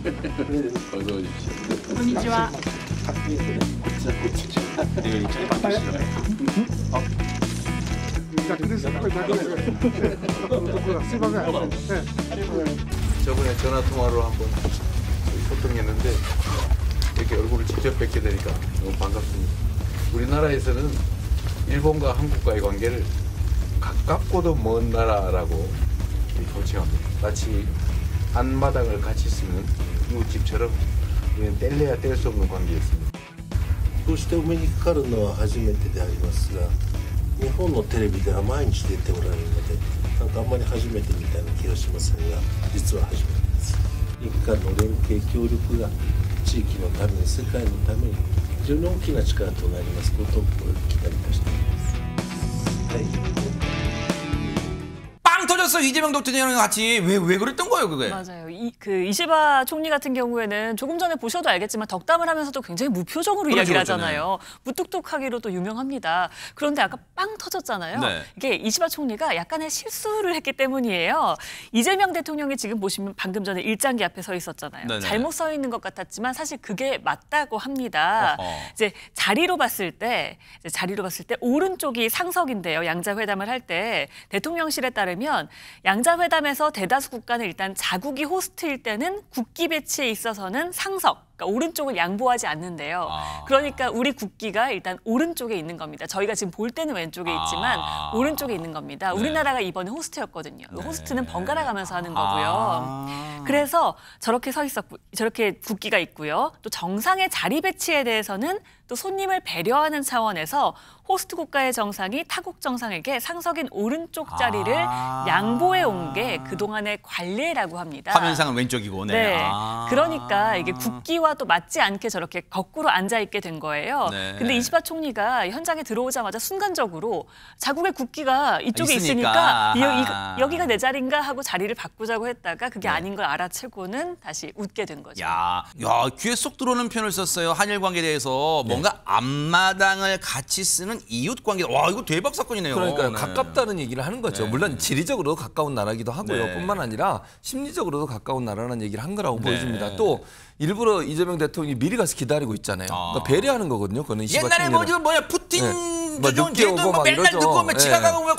어서 오십시오. こんにちは。 저번에 전화 통화로 한번 소통했는데 이렇게 얼굴을 직접 뵙게 되니까 너무 반갑습니다. 우리나라에서는 일본과 한국과의 관계를 가깝고도 먼 나라라고 호칭합니다. 마치 앞마당을 같이 쓰는 이웃집처럼 우리는 뗄래야 뗄 수 없는 관계였습니다. こうしてお目にかかるのは初めてでありますが、日本のテレビでは毎日出ておられるので、なんかあんまり初めてみたいな気がしませんが、実は初めてです。日韓の連携協力が地域のために世界のために非常に大きな力となりますことを期待いたしております。はい。 빵 터졌어 이재명 대통령이랑 같이 왜 그랬던 거예요 그게? 맞아요. 이시바 총리 같은 경우에는 조금 전에 보셔도 알겠지만 덕담을 하면서도 굉장히 무표정으로 이야기를 하잖아요. 무뚝뚝하기로 또 유명합니다. 그런데 아까 빵 터졌잖아요. 네. 이게 이시바 총리가 약간의 실수를 했기 때문이에요. 이재명 대통령이 지금 보시면 방금 전에 일장기 앞에 서 있었잖아요. 네네. 잘못 서 있는 것 같았지만 사실 그게 맞다고 합니다. 이제 자리로 봤을 때 오른쪽이 상석인데요. 양자회담을 할 때 대통령실에 따르면 양자회담에서 대다수 국가는 일단 자국이 호스트일 때는 국기 배치에 있어서는 상석, 그러니까 오른쪽을 양보하지 않는데요. 그러니까 우리 국기가 일단 오른쪽에 있는 겁니다. 저희가 지금 볼 때는 왼쪽에 있지만 오른쪽에 있는 겁니다. 네. 우리나라가 이번에 호스트였거든요. 네. 호스트는 번갈아 가면서 하는 거고요. 그래서 저렇게 서 있었고 저렇게 국기가 있고요. 또 정상의 자리 배치에 대해서는 또 손님을 배려하는 차원에서 호스트 국가의 정상이 타국 정상에게 상석인 오른쪽 자리를 양보해 온 게 그동안의 관례라고 합니다. 화면상은 왼쪽이고. 네. 그러니까 이게 국기와 또 맞지 않게 저렇게 거꾸로 앉아 있게 된 거예요. 네. 근데 이시바 총리가 현장에 들어오자마자 순간적으로 자국의 국기가 이쪽에 있으니까 여기가 내 자리인가 하고 자리를 바꾸자고 했다가 그게 아닌 걸 알아채고는 다시 웃게 된 거죠. 야, 귀에 쏙 들어오는 표현을 썼어요. 한일 관계에 대해서 뭔가 앞마당을 같이 쓰는 이웃 관계. 와, 이거 대박 사건이네요. 그러니까 네. 가깝다는 얘기를 하는 거죠. 네. 물론 지리적으로도 가까운 나라기도 하고요. 네. 뿐만 아니라 심리적으로도 가까운 나라라는 얘기를 한 거라고 네. 보여집니다. 또 일부러 이재명 대통령이 미리 가서 기다리고 있잖아요. 그러니까 배려하는 거거든요. 그거는 옛날에 푸틴 뭐 늦게 오고 막 맨날 이러죠. 늦고 오면 지가 가고 오면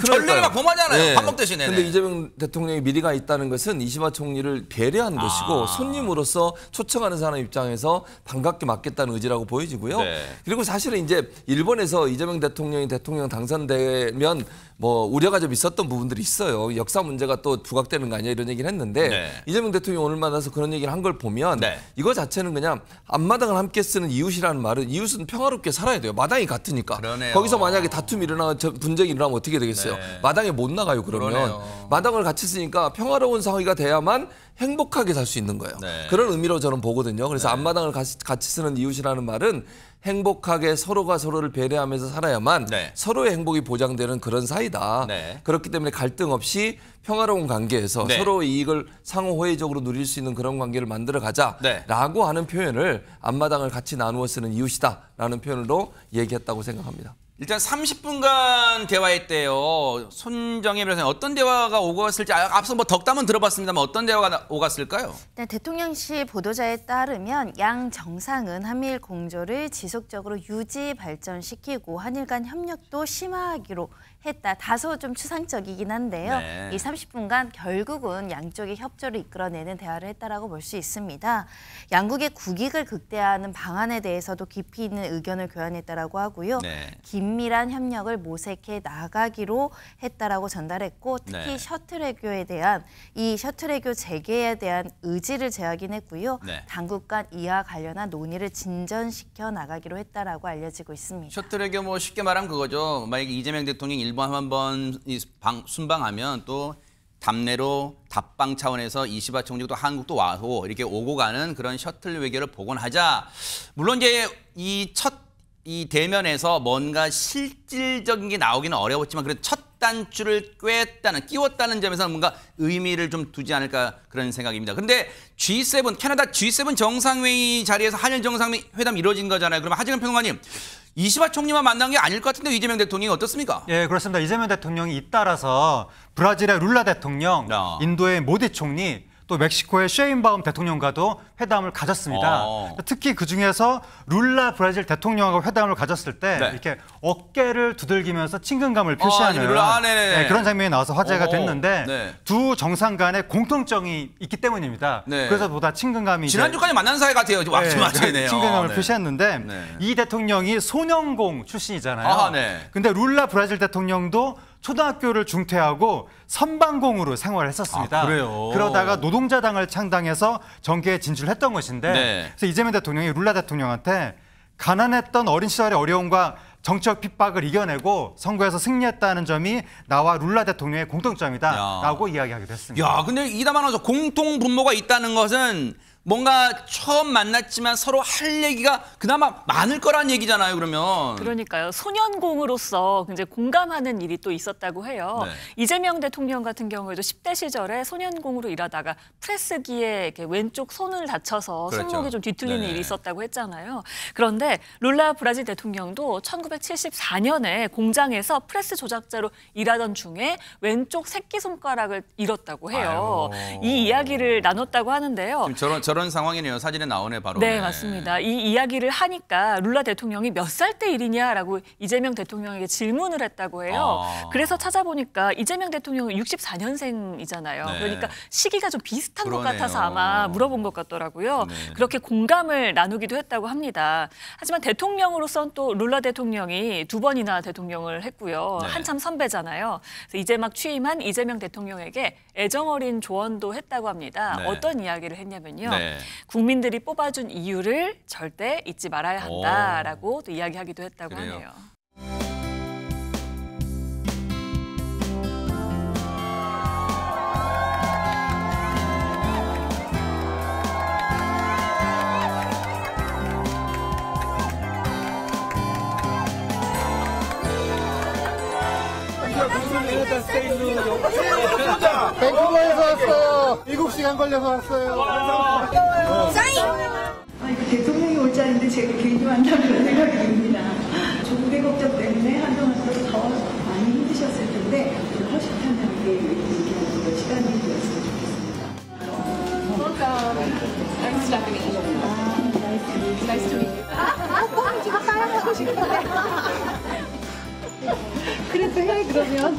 전례를 막 범하잖아요. 밥 먹듯이. 근데 이재명 대통령이 미리 가 있다는 것은 이시바 총리를 배려한 것이고 손님으로서 초청하는 사람 입장에서 반갑게 맞겠다는 의지라고 보여지고요. 네. 그리고 사실은 이제 일본에서 이재명 대통령이 대통령 당선되면 뭐 우려가 좀 있었던 부분들이 있어요. 역사 문제가 또 부각되는 거 아니야 이런 얘기를 했는데 네. 이재명 대통령이 오늘 만나서 그런 얘기를 한 걸 보면 네. 이거 자체는 그냥 앞마당을 함께 쓰는 이웃이라는 말은 이웃은 평화롭게 살아야 돼요. 마당이 같으니까. 그러네요. 거기서 만약에 다툼이 일어나고 분쟁이 일어나면 어떻게 되겠어요? 네. 마당에 못 나가요. 그러면 마당을 같이 쓰니까 평화로운 상황이 돼야만 행복하게 살 수 있는 거예요. 네. 그런 의미로 저는 보거든요. 그래서 앞마당을 같이 쓰는 이웃이라는 말은 행복하게 서로가 서로를 배려하면서 살아야만 네. 서로의 행복이 보장되는 그런 사이다. 네. 그렇기 때문에 갈등 없이 평화로운 관계에서 네. 서로의 이익을 상호 호혜적으로 누릴 수 있는 그런 관계를 만들어 가자라고 네. 하는 표현을 앞마당을 같이 나누어 쓰는 이웃이다라는 표현으로 얘기했다고 생각합니다. 일단 30분간 대화했대요. 손정혜 변호사님 어떤 대화가 오고 갔을지 앞서 뭐 덕담은 들어봤습니다만 어떤 대화가 오갔을까요? 네, 대통령실 보도자에 따르면 양 정상은 한미일 공조를 지속적으로 유지 발전시키고 한일 간 협력도 심화하기로 했다. 다소 좀 추상적이긴 한데요. 네. 이 30분간 결국은 양쪽의 협조를 이끌어내는 대화를 했다라고 볼 수 있습니다. 양국의 국익을 극대화하는 방안에 대해서도 깊이 있는 의견을 교환했다라고 하고요. 네. 긴밀한 협력을 모색해 나가기로 했다라고 전달했고 특히 네. 셔틀 외교에 대한 이 셔틀 외교 재개에 대한 의지를 제하긴 했고요. 네. 당국 간 이와 관련한 논의를 진전시켜 나가기로 했다라고 알려지고 있습니다. 셔틀 외교 뭐 쉽게 말하면 그거죠. 만약에 이재명 대통령이 일본 한번 순방하면 또 답례로 답방 차원에서 이시바 총리도 한국도 와서 이렇게 오고 가는 그런 셔틀 외교를 복원하자. 물론 이제 이 대면에서 뭔가 실질적인 게 나오기는 어려웠지만 그래도 첫 단추를 끼웠다는 점에서는 뭔가 의미를 좀 두지 않을까 그런 생각입니다. 그런데 캐나다 G7 정상회의 자리에서 한일 정상회담 이루어진 거잖아요. 그러면 하재근 평론가님, 이시바 총리만 만난 게 아닐 것 같은데 이재명 대통령이 어떻습니까? 예, 그렇습니다. 이재명 대통령이 잇따라서 브라질의 룰라 대통령, 인도의 모디 총리, 또 멕시코의 셰인바움 대통령과도 회담을 가졌습니다. 특히 그중에서 룰라 브라질 대통령하고 회담을 가졌을 때 네. 이렇게 어깨를 두들기면서 친근감을 표시하는 그런 장면이 나와서 화제가 됐는데 네. 두 정상 간의 공통점이 있기 때문입니다. 네. 그래서 보다 친근감이 지난주까지 만난 사이 같아요. 맞네요. 친근감을 표시했는데 네. 이 대통령이 소년공 출신이잖아요. 아, 네. 근데 룰라 브라질 대통령도 초등학교를 중퇴하고 선방공으로 생활을 했었습니다. 아, 그래요? 그러다가 노동자당을 창당해서 정계에 진출했던 것인데 네. 그래서 이재명 대통령이 룰라 대통령한테 가난했던 어린 시절의 어려움과 정치적 핍박을 이겨내고 선거에서 승리했다는 점이 나와 룰라 대통령의 공통점이다라고 이야기하기도 했습니다. 야, 근데 이담 아나운서 공통 분모가 있다는 것은 뭔가 처음 만났지만 서로 할 얘기가 그나마 많을 거란 얘기잖아요, 그러면. 그러니까요. 소년공으로서 이제 공감하는 일이 또 있었다고 해요. 네. 이재명 대통령 같은 경우에도 10대 시절에 소년공으로 일하다가 프레스기에 이렇게 왼쪽 손을 다쳐서 그렇죠. 손목이 좀 뒤틀리는 네. 일이 있었다고 했잖아요. 그런데 룰라 브라질 대통령도 1974년에 공장에서 프레스 조작자로 일하던 중에 왼쪽 새끼손가락을 잃었다고 해요. 아유. 이 이야기를 나눴다고 하는데요. 지금 저런 상황이네요. 사진에 나오네, 바로. 네, 맞습니다. 이 이야기를 하니까 룰라 대통령이 몇 살 때 일이냐라고 이재명 대통령에게 질문을 했다고 해요. 그래서 찾아보니까 이재명 대통령은 64년생이잖아요. 네. 그러니까 시기가 좀 비슷한 것 그러네요. 같아서 아마 물어본 것 같더라고요. 네. 그렇게 공감을 나누기도 했다고 합니다. 하지만 대통령으로선 또 룰라 대통령이 2번이나 대통령을 했고요. 네. 한참 선배잖아요. 그래서 이제 막 취임한 이재명 대통령에게 애정어린 조언도 했다고 합니다. 네. 어떤 이야기를 했냐면요. 네. 국민들이 뽑아준 이유를 절대 잊지 말아야 한다라고 또 이야기하기도 했다고 그래요. 하네요. 밴쿠버에서 왔어요. 7시간 걸려서 왔어요. 이거 대통령이 올 자리인데 제가 괜히 만나는 그런 생각이 듭니다. 조국의 걱정 때문에 한동안 더 많이 힘드셨을 텐데 허식한다는 게 얘기하는 시간이 되었으면 좋겠습니다. 그래서 해 그러면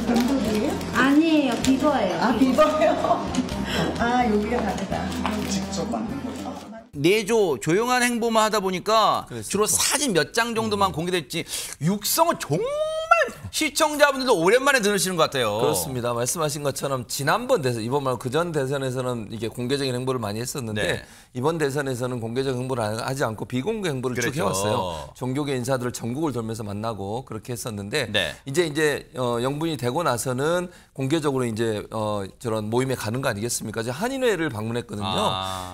감독이에요? 아니에요, 비버예요. 아 비버요? 아 여기가 다르다. 직접 만든 거죠. 내조 조용한 행보만 하다 보니까 주로 사진 몇 장 정도만 공개됐지 육성은 정말 시청자분들도 오랜만에 들으시는 것 같아요. 그렇습니다. 말씀하신 것처럼 지난번 대선, 이번 말고 그전 대선에서는 이게 공개적인 행보를 많이 했었는데 네. 이번 대선에서는 공개적 행보를 하지 않고 비공개 행보를 쭉 그렇죠. 해왔어요. 종교계 인사들을 전국을 돌면서 만나고 그렇게 했었는데 네. 이제 영분이 되고 나서는 공개적으로 이제 저런 모임에 가는 거 아니겠습니까? 이제 한인회를 방문했거든요.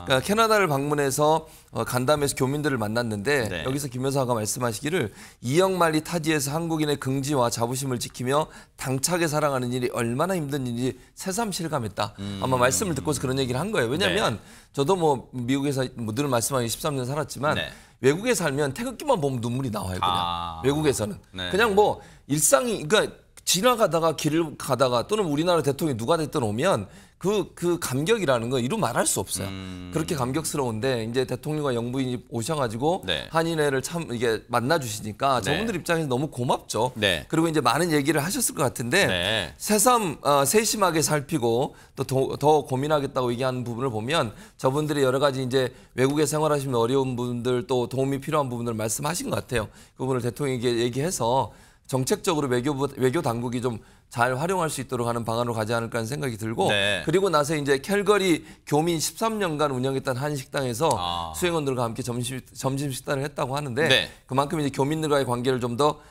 그러니까 캐나다를 방문해서 간담회에서 교민들을 만났는데 네. 여기서 김 여사가 말씀하시기를 이영만리 타지에서 한국인의 긍지와 자부심을 지키며 당차게 살아가는 일이 얼마나 힘든 일인지 새삼 실감했다. 아마 말씀을 듣고서 그런 얘기를 한 거예요. 왜냐하면 저도 뭐 미국에서 늘 말씀하기 13년 살았지만 네. 외국에 살면 태극기만 보면 눈물이 나와요. 그냥 외국에서는 네. 그냥 뭐 일상이 그러니까 지나가다가 길을 가다가 또는 우리나라 대통령이 누가 됐든 오면 그 감격이라는 거 이루 말할 수 없어요. 그렇게 감격스러운데 이제 대통령과 영부인이 오셔가지고 네. 한인회를 참 이게 만나주시니까 저분들 입장에서 너무 고맙죠. 네. 그리고 이제 많은 얘기를 하셨을 것 같은데 네. 새삼 세심하게 살피고 또 더 고민하겠다고 얘기하는 부분을 보면 저분들이 여러 가지 이제 외국에 생활하시면 어려운 분들 또 도움이 필요한 부분들 말씀하신 것 같아요. 그 부분을 대통령에게 얘기해서 정책적으로 외교 당국이 좀 잘 활용할 수 있도록 하는 방안으로 가지 않을까 하는 생각이 들고 네. 그리고 나서 이제 캘거리 교민 13년간 운영했던 한 식당에서 수행원들과 함께 점심 식단을 했다고 하는데 네. 그만큼 이제 교민들과의 관계를 좀 더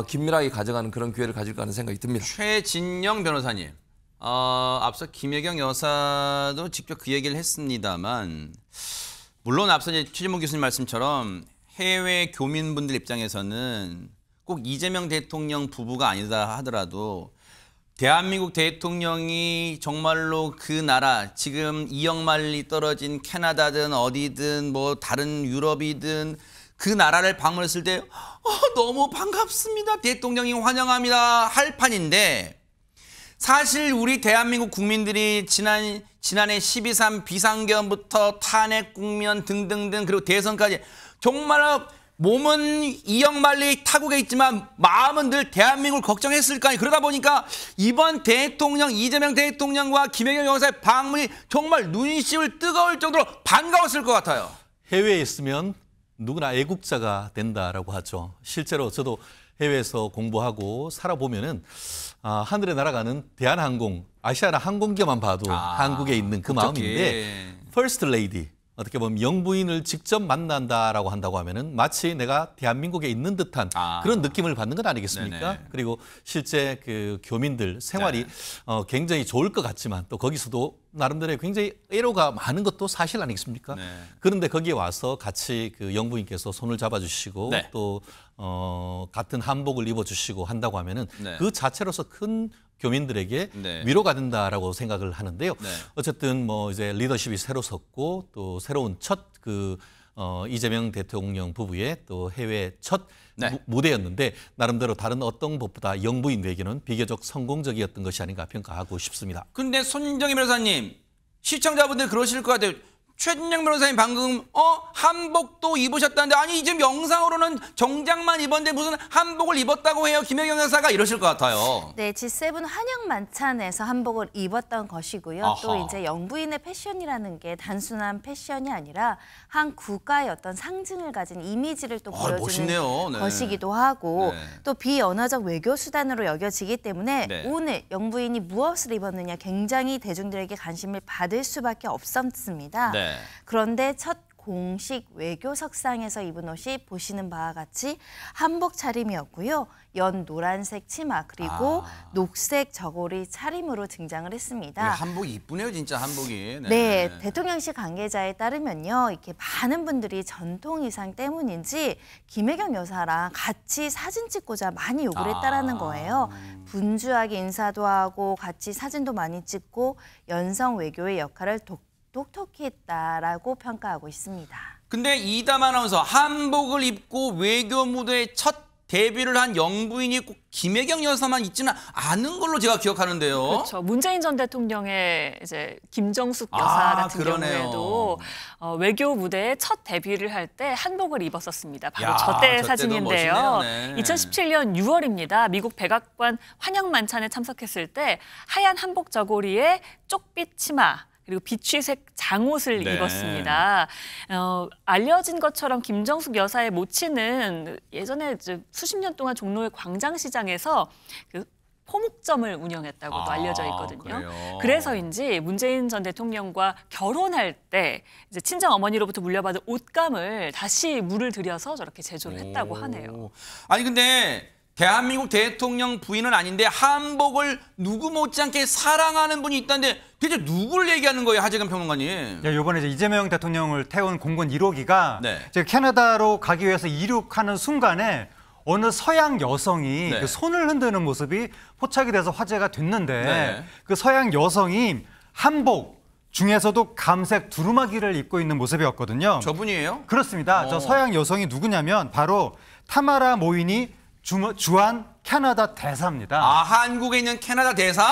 긴밀하게 가져가는 그런 기회를 가질까 하는 생각이 듭니다. 최진영 변호사님, 앞서 김혜경 여사도 직접 그 얘기를 했습니다만 물론 앞서 이제 최진모 교수님 말씀처럼 해외 교민분들 입장에서는 꼭 이재명 대통령 부부가 아니다 하더라도 대한민국 대통령이 정말로 그 나라 지금 이영만리 떨어진 캐나다든 어디든 뭐 다른 유럽이든 그 나라를 방문했을 때 너무 반갑습니다. 대통령이 환영합니다. 할 판인데 사실 우리 대한민국 국민들이 지난해 12.3 비상계엄부터 탄핵 국면 등등등 그리고 대선까지 정말 몸은 이영만리 타국에 있지만 마음은 늘 대한민국을 걱정했을 거 아니에요. 그러다 보니까 이번 대통령 이재명 대통령과 김혜경 여사의 방문이 정말 눈시울 뜨거울 정도로 반가웠을 것 같아요. 해외에 있으면 누구나 애국자가 된다라고 하죠. 실제로 저도 해외에서 공부하고 살아보면은 하늘에 날아가는 대한항공, 아시아나 항공기만 봐도 한국에 있는 그 마음인데 퍼스트 레이디, 어떻게 보면 영부인을 직접 만난다라고 한다고 하면은 마치 내가 대한민국에 있는 듯한 그런 느낌을 받는 건 아니겠습니까? 네네. 그리고 실제 그 교민들 생활이 굉장히 좋을 것 같지만 또 거기서도 나름대로 굉장히 애로가 많은 것도 사실 아니겠습니까? 네. 그런데 거기에 와서 같이 그 영부인께서 손을 잡아주시고 네. 또 같은 한복을 입어주시고 한다고 하면은 네. 그 자체로서 큰 교민들에게 네. 위로가 된다라고 생각을 하는데요. 네. 어쨌든 뭐 이제 리더십이 새로 섰고 또 새로운 첫 그 이재명 대통령 부부의 또 해외 첫 네. 무대였는데 나름대로 다른 어떤 것보다 영부인 외교는 비교적 성공적이었던 것이 아닌가 평가하고 싶습니다. 근데 손정희 변호사님, 시청자분들 그러실 것 같아요. 최진영 변호사님 방금 한복도 입으셨다는데 아니 지금 영상으로는 정장만 입었는데 무슨 한복을 입었다고 해요. 김혜경 여사가 이러실 것 같아요. 네, G7 환영 만찬에서 한복을 입었던 것이고요. 아하. 또 이제 영부인의 패션이라는 게 단순한 패션이 아니라 한 국가의 어떤 상징을 가진 이미지를 또 보여주는 멋있네요. 네. 것이기도 하고 네. 또 비언어적 외교 수단으로 여겨지기 때문에 네. 오늘 영부인이 무엇을 입었느냐 굉장히 대중들에게 관심을 받을 수밖에 없었습니다. 네. 그런데 첫 공식 외교석상에서 입은 옷이 보시는 바와 같이 한복 차림이었고요. 연 노란색 치마 그리고 녹색 저고리 차림으로 등장을 했습니다. 한복이 이쁘네요, 진짜 한복이. 네, 대통령실 관계자에 따르면요. 이렇게 많은 분들이 전통 의상 때문인지 김혜경 여사랑 같이 사진 찍고자 많이 요구를 했다라는 거예요. 분주하게 인사도 하고 같이 사진도 많이 찍고 연성 외교의 역할을 똑똑히 했다라고 평가하고 있습니다. 근데 이담 아나운서 한복을 입고 외교 무대에 첫 데뷔를 한 영부인이 꼭 김혜경 여사만 있지는 않은 걸로 제가 기억하는데요. 그렇죠. 문재인 전 대통령의 이제 김정숙 여사 같은 그러네요. 경우에도 외교 무대에 첫 데뷔를 할 때 한복을 입었었습니다. 바로 야, 저 때 저 사진인데요. 때도 멋있네요. 네. 2017년 6월입니다. 미국 백악관 환영 만찬에 참석했을 때 하얀 한복 저고리에 쪽빛 치마 그리고 비취색 장옷을 네. 입었습니다. 알려진 것처럼 김정숙 여사의 모친은 예전에 수십 년 동안 종로의 광장시장에서 그 포묵점을 운영했다고도 알려져 있거든요. 그래요? 그래서인지 문재인 전 대통령과 결혼할 때 이제 친정 어머니로부터 물려받은 옷감을 다시 물을 들여서 저렇게 제조를 했다고 하네요. 아니 근데 대한민국 대통령 부인은 아닌데 한복을 누구 못지않게 사랑하는 분이 있다는데 대체 누구를 얘기하는 거예요, 하재근 평론가님? 네, 이번에 이제 이재명 대통령을 태운 공군 1호기가 네. 이제 캐나다로 가기 위해서 이륙하는 순간에 어느 서양 여성이 네. 그 손을 흔드는 모습이 포착이 돼서 화제가 됐는데 네. 그 서양 여성이 한복 중에서도 감색 두루마기를 입고 있는 모습이었거든요. 저분이에요? 그렇습니다. 저 서양 여성이 누구냐면 바로 타마라 모이니 주한 캐나다 대사입니다. 한국에 있는 캐나다 대사?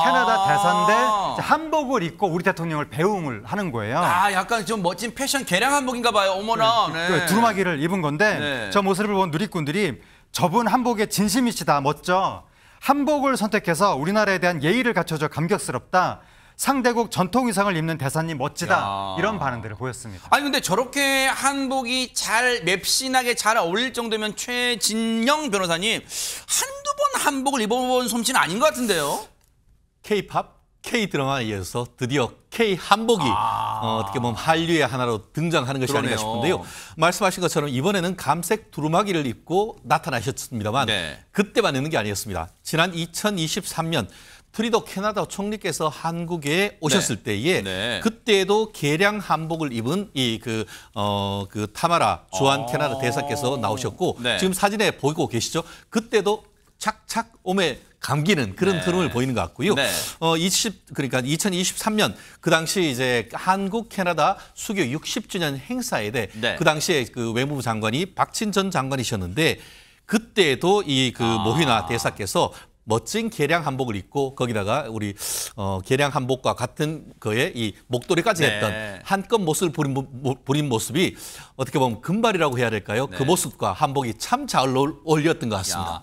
캐나다 대사인데 한복을 입고 우리 대통령을 배웅을 하는 거예요. 약간 좀 멋진 패션 개량 한복인가 봐요. 어머나. 네. 두루마기를 입은 건데 네. 저 모습을 본 누리꾼들이 저분 한복에 진심이시다, 멋져. 한복을 선택해서 우리나라에 대한 예의를 갖춰줘 감격스럽다. 상대국 전통 의상을 입는 대사님 멋지다. 이런 반응들을 보였습니다. 아니 근데 저렇게 한복이 잘 맵신하게 잘 어울릴 정도면 최진영 변호사님 한두 번 한복을 입어본 솜씨는 아닌 것 같은데요? K-팝, K-드라마에 이어서 드디어 K-한복이 어떻게 보면 한류의 하나로 등장하는 것이 그러네요. 아닌가 싶은데요. 말씀하신 것처럼 이번에는 감색 두루마기를 입고 나타나셨습니다만 네. 그때만 있는 게 아니었습니다. 지난 2023년 트리도 캐나다 총리께서 한국에 오셨을 때에 네. 그때도 개량 한복을 입은 그 타마라 주한 캐나다 대사께서 나오셨고 네. 지금 사진에 보이고 계시죠? 그때도 착착 오매 감기는 그런 흐름을 보이는 것 같고요. 네. 그러니까 2023년 그 당시 이제 한국 캐나다 수교 60주년 행사에 대해 네. 그 당시에 그 외무부 장관이 박진 전 장관이셨는데 그때도 이 그 모휘나 대사께서 멋진 개량 한복을 입고 거기다가 우리 개량 한복과 같은 거에 이 목도리까지 네. 했던 한껏 모습을 부린 모습이 어떻게 보면 금발이라고 해야 될까요? 네. 그 모습과 한복이 참 잘 어울렸던 것 같습니다. 야,